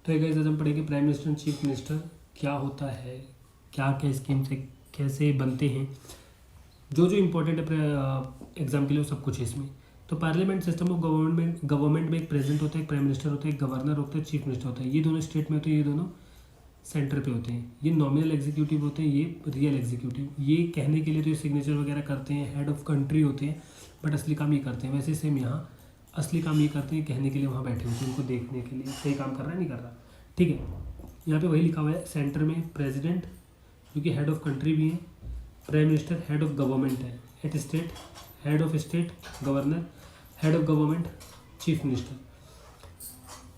तो ये गाइस आज हम पढ़ेंगे prime minister and chief minister क्या होता है, क्या क्या स्कीम से कैसे बनते हैं, जो जो इम्पोर्टेंट है एग्जाम के लिए वो सब कुछ है इसमें। तो पार्लियामेंट सिस्टम ऑफ गवर्नमेंट में एक प्रेसिडेंट होता है, एक प्राइम मिनिस्टर होता है, एक गवर्नर होता है, चीफ मिनिस्टर होता है। ये दोनों स्टेट में होते हैं, ये दोनों सेंटर पे होते हैं। ये नॉमिनल एग्जीक्यूटिव होते हैं, ये रियल एग्जीक्यूटिव। ये कहने के लिए तो ये सिग्नेचर वगैरह करते हैं, हेड ऑफ कंट्री होते हैं, बट असली काम ये करते हैं। वैसे सेम यहाँ असली काम ये करते हैं, कहने के लिए वहाँ बैठे होते हैं, उनको देखने के लिए सही काम कर रहा है नहीं कर रहा। ठीक है, यहाँ पे वही लिखा हुआ है। सेंटर में प्रेसिडेंट जो कि हेड ऑफ कंट्री भी है, prime minister head of government है, at state head of state governor, head of government chief minister.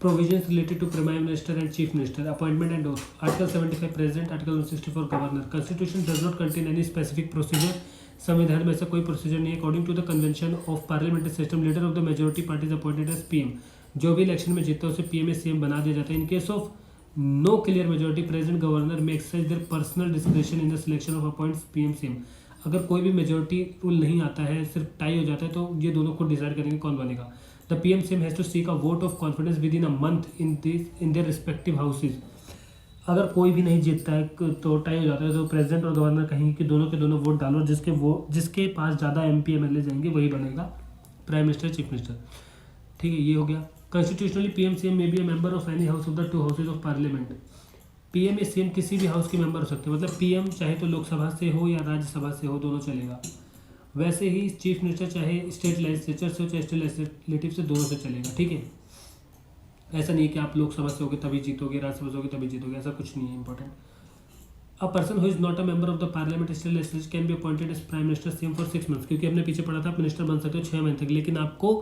Provisions related to Prime Minister and Chief Minister, appointment and oath. Article 75 President, Article 164 Governor. Constitution does not contain any specific procedure. संविधान में ऐसा कोई procedure नहीं है। According to the convention of parliamentary system, leader of the majority party is appointed as PM. जो भी election में जीतता है उसे पीएम या सीएम बना दिया जाता है। In case of no clear majority, president governor में exercise their personal description in the selection of appoints PM CM. अगर कोई भी मेजोरिटी रूल नहीं आता है, सिर्फ टाई हो जाता है, तो ये दोनों खुद डिसाइड करेंगे कौन बनेगा। The PM CM has to seek a vote of confidence within a month in their respective houses. अगर कोई भी नहीं जीतता है तो टाई हो जाता है, तो प्रेसिडेंट और गवर्नर कहेंगे कि दोनों के दोनों वोट डालो, जिसके पास ज़्यादा MP MLA जाएंगे वही बनेगा प्राइम मिनिस्टर चीफ मिनिस्टर। ठीक है, ये हो गया। Constitutionally PM CM may be A member of any house of the to houses of parliament. PM या CM किसी भी हाउस के मेंबर हो सकते हैं, मतलब PM चाहे तो लोकसभा से हो या राज्यसभा से हो, दोनों चलेगा। वैसे ही चीफ मिनिस्टर चाहे स्टेट लेजिस्लेचर से हो चाहे स्टेट लेजिस्लेटिव से, दोनों से चलेगा। ठीक है, ऐसा नहीं है कि आप लोकसभा से होगे तभी जीतोगे, राज्यसभा से होगे तभी जीतोगे, ऐसा कुछ नहीं है important. A person who is not a member of the parliament state legislature can be appointed as prime minister CM for 6 months. क्योंकि हमने पीछे पढ़ा था मिनिस्टर बन सकते हो 6 महीने तक, लेकिन आपको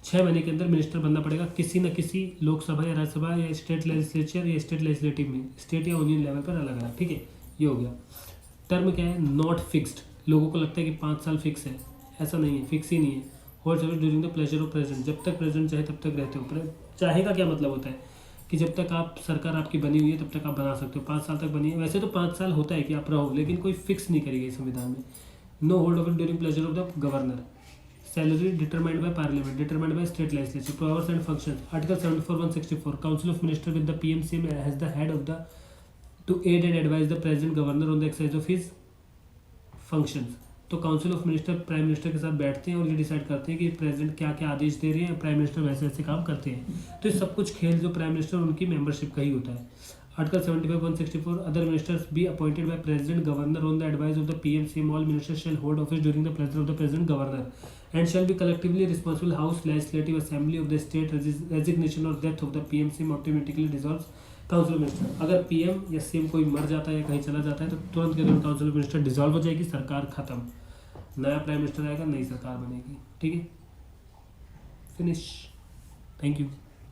6 महीने के अंदर मिनिस्टर बनना पड़ेगा किसी न किसी लोकसभा या राज्यसभा या स्टेट लेजिस्लेचर या स्टेट लेजिस्लेटिव में, स्टेट या यूनियन लेवल पर अलग अलग। ठीक है, ये हो गया। टर्म क्या है? Not fixed. लोगों को लगता है कि 5 साल फिक्स है, ऐसा नहीं है, फिक्स ही नहीं है। Hold service during the pleasure of president, जब तक प्रेसिडेंट चाहे तब तक रहते हो। चाहे का क्या मतलब होता है कि जब तक आप सरकार आपकी बनी हुई है तब तक आप बना सकते हो, 5 साल तक बनी है। वैसे तो 5 साल होता है कि आप रहो, लेकिन कोई फिक्स नहीं करेगा संविधान में। No hold over during pleasure of the governor. Salary determined by parliament, determined by state legislature. Powers and function, article 74 164 council of minister with the PM CM has the head of the to aid and advise the president governor on the exercise of his functions. तो council of minister prime minister के साथ बैठते हैं और ये decide करते हैं कि प्रेसिडेंट क्या क्या आदेश दे रहे हैं, प्राइम मिनिस्टर वैसे ऐसे काम करते हैं। तो ये सब कुछ खेल जो प्राइम मिनिस्टर उनकी मेंबरशिप का ही होता है। Article 75 164 other ministers be appointed by president governor on the advice of the PM CM। All ministers shall hold office during the pleasure of the president governor and shall be collectively responsible house legislative assembly of the state. Resignation और death of the PM CM automatically dissolves council of minister. अगर PM या CM कोई मर जाता है या कहीं चला जाता है तो तुरंत के तुरंत काउंसिल ऑफ मिनिस्टर डिसॉल्व हो जाएगी, सरकार खत्म, नया प्राइम मिनिस्टर आएगा, नई सरकार बनेगी। ठीक है, फिनिश। Thank you.